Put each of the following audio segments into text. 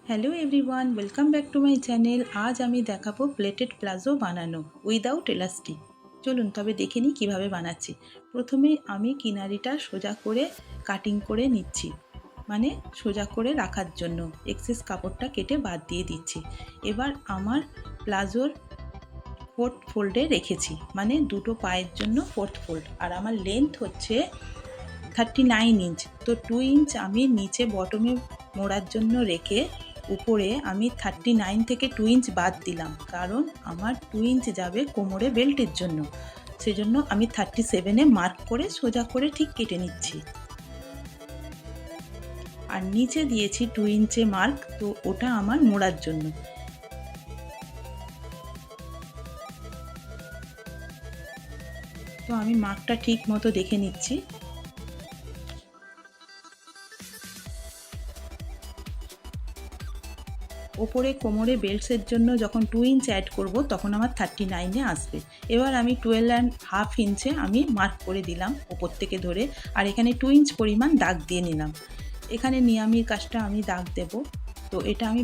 Hello everyone, welcome back to my channel. আজ আমি দেখাবো প্লেটেড প্লাজো বানানো উইদাউট এলাস্টিক। চলুন তবে দেখে নিই কীভাবে বানাচ্ছি। প্রথমে আমি কিনারিটা সোজা করে কাটিং করে নিচ্ছি, মানে সোজা করে রাখার জন্য এক্সেস কাপড়টা কেটে বাদ দিয়ে দিচ্ছি। এবার আমার প্লাজোর ফোর্থ ফোল্ডে রেখেছি, মানে দুটো পায়ের জন্য ফোর্থ ফোল্ড। আর আমার লেন্থ হচ্ছে 39 ইঞ্চ। তো 2 ইঞ্চ আমি নিচে বটমে মোড়ার জন্য রেখে উপরে আমি 39 থেকে 2 ইঞ্চ বাদ দিলাম, কারণ আমার 2 ইঞ্চ যাবে কোমরে বেল্টের জন্য। সেজন্য আমি 37-এ মার্ক করে সোজা করে ঠিক কেটে নিচ্ছি। আর নিচে দিয়েছি 2 ইঞ্চে মার্ক, তো ওটা আমার মোড়ার জন্য। তো আমি মার্কটা ঠিক মতো দেখে নিচ্ছি। ওপরে কোমরে বেল্টসের জন্য যখন 2 ইঞ্চ অ্যাড করব তখন আমার 39-এ আসবে। এবার আমি 12.5 ইঞ্চে আমি মার্ক করে দিলাম ওপর থেকে ধরে, আর এখানে 2 ইঞ্চ পরিমাণ দাগ দিয়ে নিলাম। এখানে নিয়ামির কাজটা আমি দাগ দেব। তো এটা আমি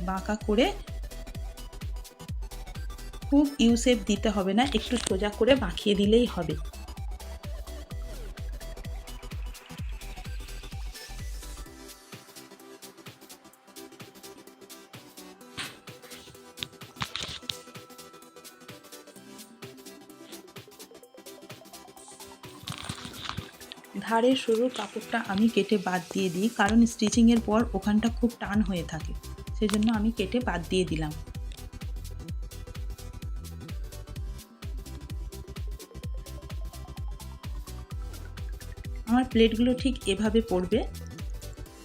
বাঁকা করে, খুব ইউ শেপ দিতে হবে না, একটু সোজা করে বাঁকিয়ে দিলেই হবে। ধারের সরু কাপড়টা আমি কেটে বাদ দিয়ে দিই, কারণ স্টিচিংয়ের পর ওখানটা খুব টান হয়ে থাকে, সেজন্য আমি কেটে বাদ দিয়ে দিলাম। আমার প্লেটগুলো ঠিক এভাবে পড়বে,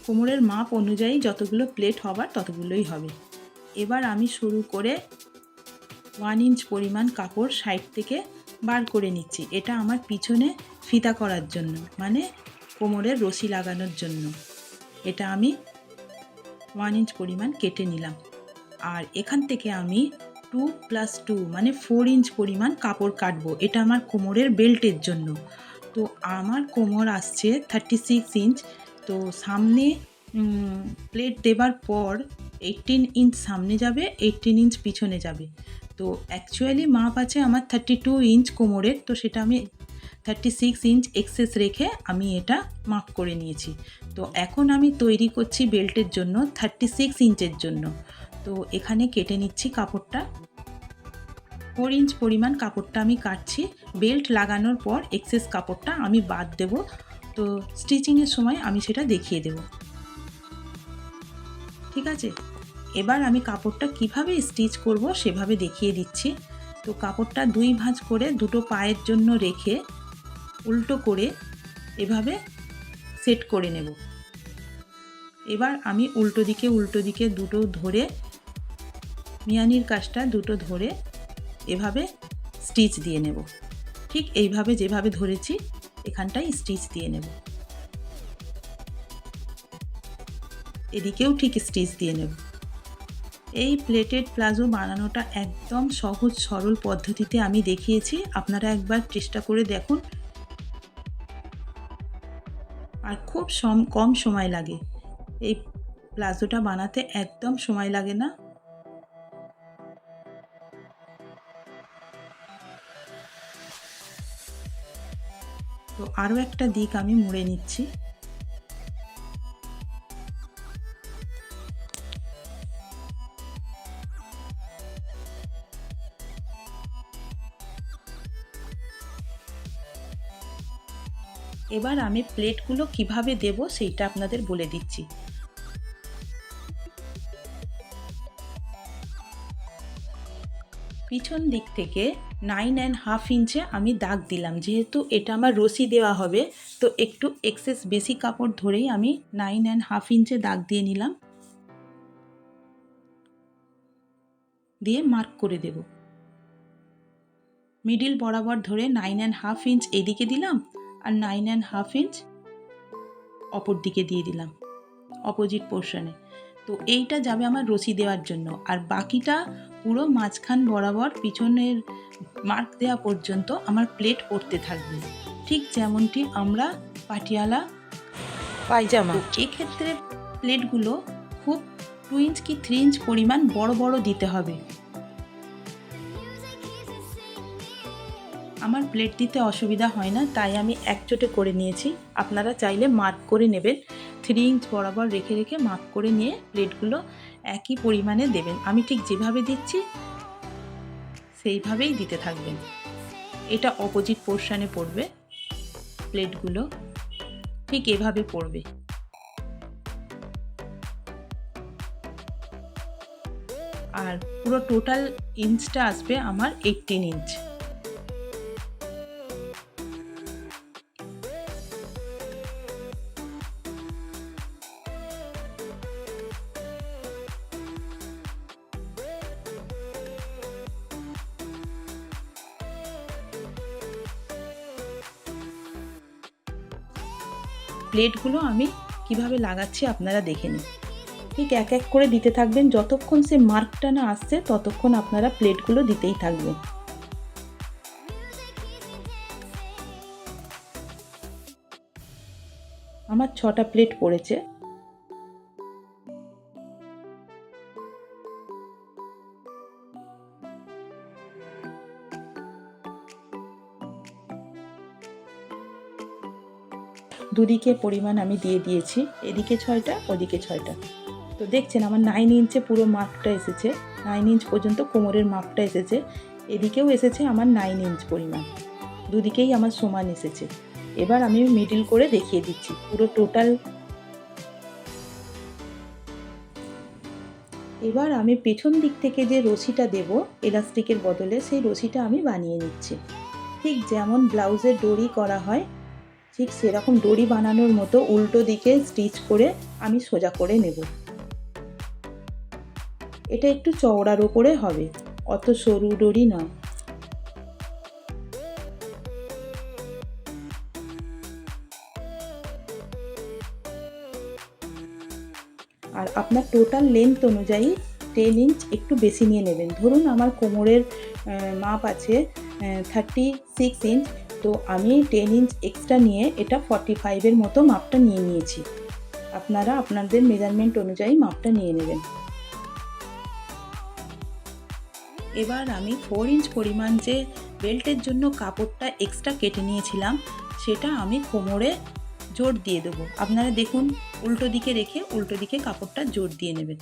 কোমরের মাপ অনুযায়ী যতগুলো প্লেট হবার ততগুলোই হবে। এবার আমি শুরু করে 1 ইঞ্চ পরিমাণ কাপড় সাইড থেকে বার করে নিচ্ছি। এটা আমার পিছনে ফিতা করার জন্য, মানে কোমরের রশি লাগানোর জন্য। এটা আমি 1 ইঞ্চ পরিমাণ কেটে নিলাম। আর এখান থেকে আমি 2+2 মানে 4 ইঞ্চ পরিমাণ কাপড় কাটবো। এটা আমার কোমরের বেল্টের জন্য। তো আমার কোমর আসছে 36 ইঞ্চ। তো সামনে প্লেট দেবার পর 18 ইঞ্চ সামনে যাবে, 18 ইঞ্চ পিছনে যাবে। তো অ্যাকচুয়ালি মাপ আছে আমার 32 ইঞ্চ কোমরের, তো সেটা আমি 36 ইঞ্চ এক্সেস রেখে আমি এটা মাপ করে নিয়েছি। তো এখন আমি তৈরি করছি বেল্টের জন্য 36 ইঞ্চের জন্য। তো এখানে কেটে নিচ্ছি কাপড়টা। 4 ইঞ্চ পরিমাণ কাপড়টা আমি কাটছি। বেল্ট লাগানোর পর এক্সেস কাপড়টা আমি বাদ দেব। তো স্টিচিংয়ের সময় আমি সেটা দেখিয়ে দেব, ঠিক আছে? এবার আমি কাপড়টা কিভাবে স্টিচ করব সেভাবে দেখিয়ে দিচ্ছি। তো কাপড়টা 2 ভাঁজ করে দুটো পায়ের জন্য রেখে উল্টো করে এভাবে সেট করে নেব। এবার আমি উল্টো দিকে দুটো ধরে, মিয়ানির কাজটা দুটো ধরে এভাবে স্টিচ দিয়ে নেব। ঠিক এইভাবে যেভাবে ধরেছি এখানটায় স্টিচ দিয়ে নেব। এদিকেও ঠিক স্টিচ দিয়ে নেব। এই প্লেটেড প্লাজো বানানোটা একদম সহজ সরল পদ্ধতিতে আমি দেখিয়েছি, আপনারা একবার চেষ্টা করে দেখুন। আর খুব কম সময় লাগে। এই প্লাজোটা বানাতে একদম সময় লাগে না। তো আরও একটা দিক আমি মুড়ে নিচ্ছি। এবার আমি প্লেটগুলো কিভাবে দেব সেইটা আপনাদের বলে দিচ্ছি। পিছন দিক থেকে 9.5 ইঞ্চে আমি দাগ দিলাম। যেহেতু এটা আমার রশি দেওয়া হবে, তো একটু এক্সেস বেশি কাপড় ধরেই আমি 9.5 ইঞ্চে দাগ দিয়ে নিলাম, দিয়ে মার্ক করে দেব। মিডিল বরাবর ধরে 9.5 ইঞ্চ এদিকে দিলাম, আর 9.5 ইঞ্চ অপর দিকে দিয়ে দিলাম, অপোজিট পোর্শনে। তো এইটা যাবে আমার রশি দেওয়ার জন্য, আর বাকিটা পুরো মাঝখান বরাবর পিছনের মার্ক দেওয়া পর্যন্ত আমার প্লেট পড়তে থাকবে, ঠিক যেমনটি আমরা পাটিয়ালা পায়জামা। এক্ষেত্রে প্লেটগুলো খুব 2 ইঞ্চ কি 3 ইঞ্চ পরিমাণ বড় বড় দিতে হবে। আমার প্লেট দিতে অসুবিধা হয় না, তাই আমি একচোটে করে নিয়েছি। আপনারা চাইলে মার্ক করে নেবেন, 3 ইঞ্চ বরাবর রেখে রেখে মার্ক করে নিয়ে প্লেটগুলো একই পরিমাণে দেবেন। আমি ঠিক যেভাবে দিচ্ছি সেইভাবেই দিতে থাকবেন। এটা অপোজিট পোর্শনে পড়বে, প্লেটগুলো ঠিক এভাবে পড়বে। আর পুরো টোটাল ইঞ্চটা আসবে আমার 18 ইঞ্চ। প্লেটগুলো আমি কিভাবে লাগাচ্ছি আপনারা দেখে নিন। ঠিক এক এক করে দিতে থাকবেন, যতক্ষণ সে মার্কটা না আসছে ততক্ষণ আপনারা প্লেটগুলো দিতেই থাকবেন। আমার 6টা প্লেট পড়েছে। দুদিকে পরিমাণ আমি দিয়ে দিয়েছি, এদিকে 6টা ওদিকে 6টা। তো দেখছেন আমার 9 ইঞ্চে পুরো মাপটা এসেছে, 9 ইঞ্চ পর্যন্ত কোমরের মাপটা এসেছে। এদিকেও এসেছে আমার 9 ইঞ্চ পরিমাণ, দুদিকেই আমার সমান এসেছে। এবার আমি মিডল করে দেখিয়ে দিচ্ছি পুরো টোটাল। এবার আমি পেছন দিক থেকে যে রশিটা দেব এলাস্টিকের বদলে, সেই রশিটা আমি বানিয়ে নিচ্ছি। ঠিক যেমন ব্লাউজের ডরি করা হয় ঠিক সেরকম ডরি বানানোর মতো উল্টো দিকে স্টিচ করে আমি সোজা করে নেব। এটা একটু চওড়ার ওপরে হবে, অত সরু ডরি নয়। আর আপনার টোটাল লেন্থ অনুযায়ী 10 ইঞ্চ একটু বেশি নিয়ে নেবেন। ধরুন আমার কোমরের মাপ আছে 36 ইঞ্চ, তো আমি 10 ইঞ্চ এক্সট্রা নিয়ে এটা 45-এর মতো মাপটা নিয়ে নিয়েছি। আপনারা আপনাদের মেজারমেন্ট অনুযায়ী মাপটা নিয়ে নেবেন। এবার আমি 4 ইঞ্চ পরিমাণ যে বেল্টের জন্য কাপড়টা এক্সট্রা কেটে নিয়েছিলাম সেটা আমি কোমরে জোড় দিয়ে দেবো। আপনারা দেখুন উল্টো দিকে রেখে উল্টো দিকে কাপড়টা জোড় দিয়ে নেবেন।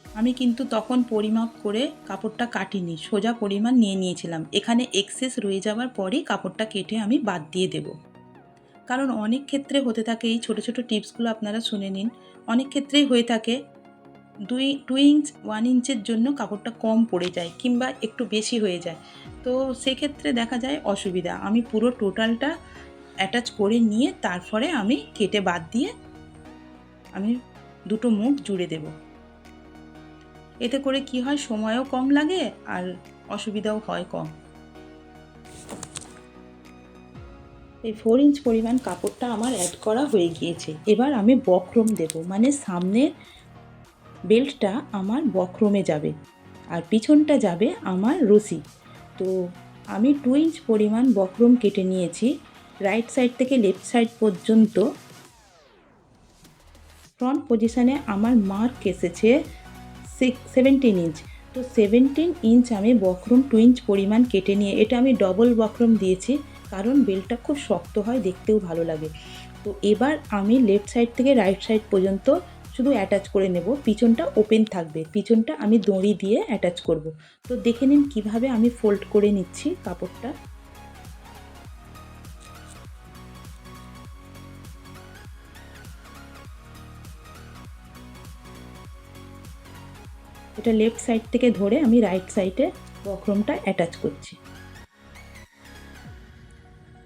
আমি কিন্তু তখন পরিমাপ করে কাপড়টা কাটিনি, সোজা পরিমাণ নিয়ে নিয়েছিলাম। এখানে এক্সেস রয়ে যাওয়ার পরই কাপড়টা কেটে আমি বাদ দিয়ে দেব। কারণ অনেক ক্ষেত্রে হতে থাকে, এই ছোটো ছোটো টিপসগুলো আপনারা শুনে নিন, অনেক ক্ষেত্রেই হয়ে থাকে 2 ইঞ্চ 1 ইঞ্চের জন্য কাপড়টা কম পড়ে যায় কিংবা একটু বেশি হয়ে যায়। তো সেক্ষেত্রে দেখা যায় অসুবিধা। আমি পুরো টোটালটা অ্যাটাচ করে নিয়ে তারপরে আমি কেটে বাদ দিয়ে আমি দুটো মুখ জুড়ে দেব। এতে করে কি হয়, সময়ও কম লাগে আর অসুবিধাও হয় কম। এই 4 ইঞ্চ পরিমাণ কাপড়টা আমার অ্যাড করা হয়ে গিয়েছে। এবার আমি বক্রম দেব, মানে সামনে বেল্টটা আমার বক্রমে যাবে আর পিছনটা যাবে আমার রশি। তো আমি 2 ইঞ্চ পরিমাণ বক্রম কেটে নিয়েছি। রাইট সাইড থেকে লেফট সাইড পর্যন্ত ফ্রন্ট পজিশানে আমার মার্ক এসেছে 17 ইঞ্চ। তো 17 ইঞ্চ আমি বক্রম 2 ইঞ্চ পরিমাণ কেটে নিয়ে, এটা আমি ডবল বক্রম দিয়েছি কারণ বেল্টটা খুব শক্ত হয়, দেখতেও ভালো লাগে। তো এবার আমি লেফট সাইড থেকে রাইট সাইড পর্যন্ত শুধু অ্যাটাচ করে নেব, পিছনটা ওপেন থাকবে, পিছনটা আমি দড়ি দিয়ে অ্যাটাচ করব। তো দেখে নিন কিভাবে আমি ফোল্ড করে নিচ্ছি কাপড়টা। এটা লেফট সাইড থেকে ধরে আমি রাইট সাইডে বক্রমটা অ্যাটাচ করছি।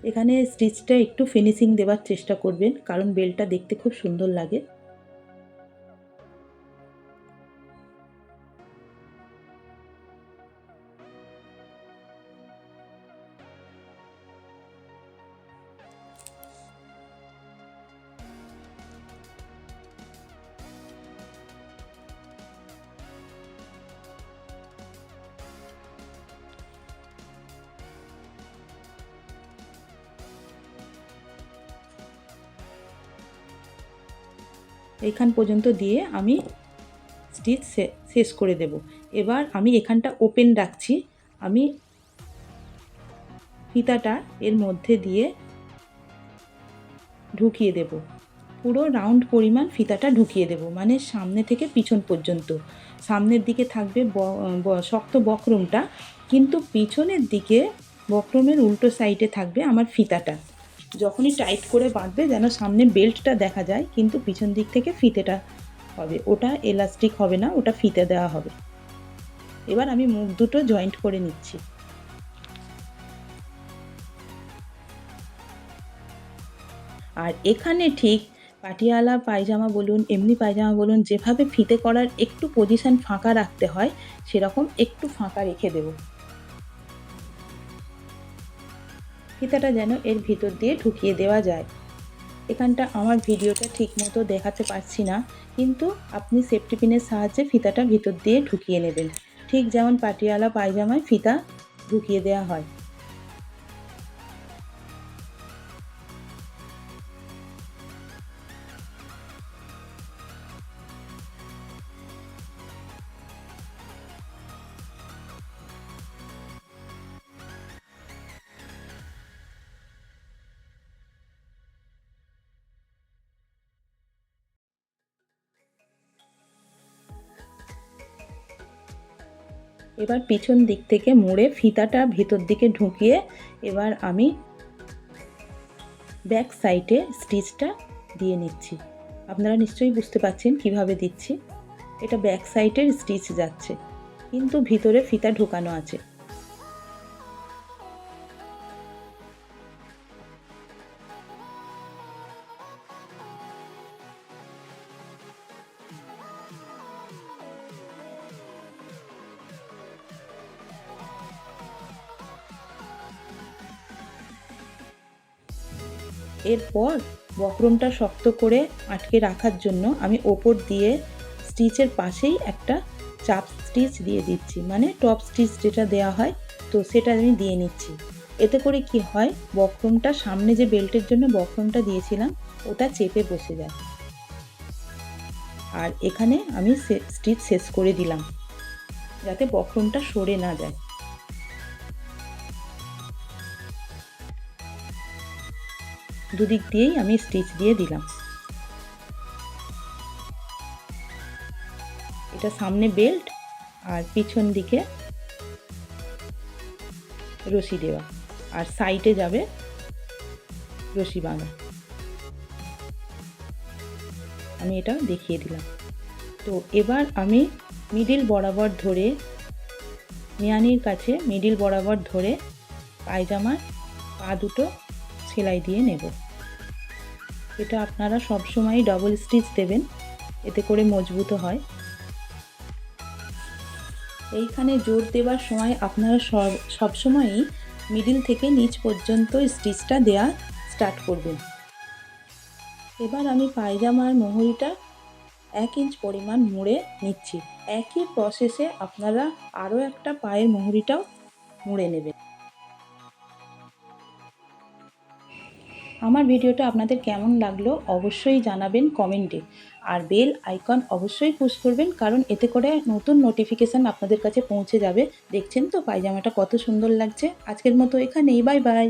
এখানে স্টিচটা একটু ফিনিশিং দেওয়ার চেষ্টা করবেন কারণ বেল্টটা দেখতে খুব সুন্দর লাগে। এইখান পর্যন্ত দিয়ে আমি স্টিচ শেষ করে দেব। এবার আমি এখানটা ওপেন রাখছি, আমি ফিতাটা এর মধ্যে দিয়ে ঢুকিয়ে দেব। পুরো রাউন্ড পরিমাণ ফিতাটা ঢুকিয়ে দেব, মানে সামনে থেকে পিছন পর্যন্ত। সামনের দিকে থাকবে শক্ত বক্রমটা, কিন্তু পিছনের দিকে বক্রমের উল্টো সাইডে থাকবে আমার ফিতাটা। যখনই টাইট করে বাঁধবে যেন সামনে বেল্টটা দেখা যায়, কিন্তু পিছন দিক থেকে ফিতেটা হবে, ওটা এলাস্টিক হবে না, ওটা ফিতে দেওয়া হবে। এবার আমি মুখ দুটো জয়েন্ট করে নিচ্ছি। আর এখানে ঠিক পাটিয়ালা পায়জামা বলুন, এমনি পায়জামা বলুন, যেভাবে ফিতে করার একটু পজিশন ফাঁকা রাখতে হয়, সেরকম একটু ফাঁকা রেখে দেব, ফিতাটা যেন এর ভিতর দিয়ে ঢুকিয়ে দেওয়া যায়। এখানটা আমার ভিডিওটা ঠিক মতো দেখাতে পারছি না, কিন্তু আপনি সেফটি পিনের সাহায্যে ফিতাটা ভিতর দিয়ে ঢুকিয়ে নেবেন, ঠিক যেমন পাটিয়ালা পায়জামায় ফিতা ঢুকিয়ে দেওয়া হয়। এবার পিছন দিক থেকে মুড়ে ফিতাটা ভেতর দিকে ঢুকিয়ে এবার আমি ব্যাক সাইডে স্টিচটা দিয়ে নিচ্ছি। আপনারা নিশ্চয়ই বুঝতে পারছেন কিভাবে দিচ্ছি। এটা ব্যাক সাইডের স্টিচ যাচ্ছে, কিন্তু ভিতরে ফিতা ঢোকানো আছে। এরপর বক্রমটা শক্ত করে আটকে রাখার জন্য আমি ওপর দিয়ে স্টিচের পাশেই একটা চাপ স্টিচ দিয়ে দিচ্ছি, মানে টপ স্টিচ যেটা দেওয়া হয়, তো সেটা আমি দিয়ে নিচ্ছি। এতে করে কি হয়, বক্রমটা সামনে যে বেল্টের জন্য বক্রমটা দিয়েছিলাম ওটা চেপে বসে যায়। আর এখানে আমি স্টিচ শেষ করে দিলাম যাতে বক্রমটা সরে না যায়। দুদিক দিয়েই আমি স্টিচ দিয়ে দিলাম। এটা সামনে বেল্ট আর পিছন দিকে রশি দেওয়া, আর সাইডে যাবে রশি বাঁধা। আমি এটা দেখিয়ে দিলাম। তো এবার আমি মিডিল বরাবর ধরে, মিয়ানির কাছে মিডিল বরাবর ধরে পায়জামার পা দুটো সেলাই দিয়ে নেব। এটা আপনারা সবসময় ডবল স্টিচ দেবেন, এতে করে মজবুত হয়। এইখানে জোর দেওয়ার সময় আপনারা সবসময়ই মিডিল থেকে নিচ পর্যন্ত স্টিচটা দেওয়া স্টার্ট করবেন। এবার আমি পায়জামার মোহরিটা 1 ইঞ্চ পরিমাণ মুড়ে নিচ্ছি। একই প্রসেসে আপনারা আরও একটা পায়ের মোহরিটাও মুড়ে নেবেন। আমার ভিডিওটা আপনাদের কেমন লাগলো অবশ্যই জানাবেন কমেন্টে, আর বেল আইকন অবশ্যই পুশ করবেন, কারণ এতে করে নতুন নোটিফিকেশান আপনাদের কাছে পৌঁছে যাবে। দেখছেন তো পায়জামাটা কত সুন্দর লাগছে। আজকের মতো এখানেই, বাই বাই।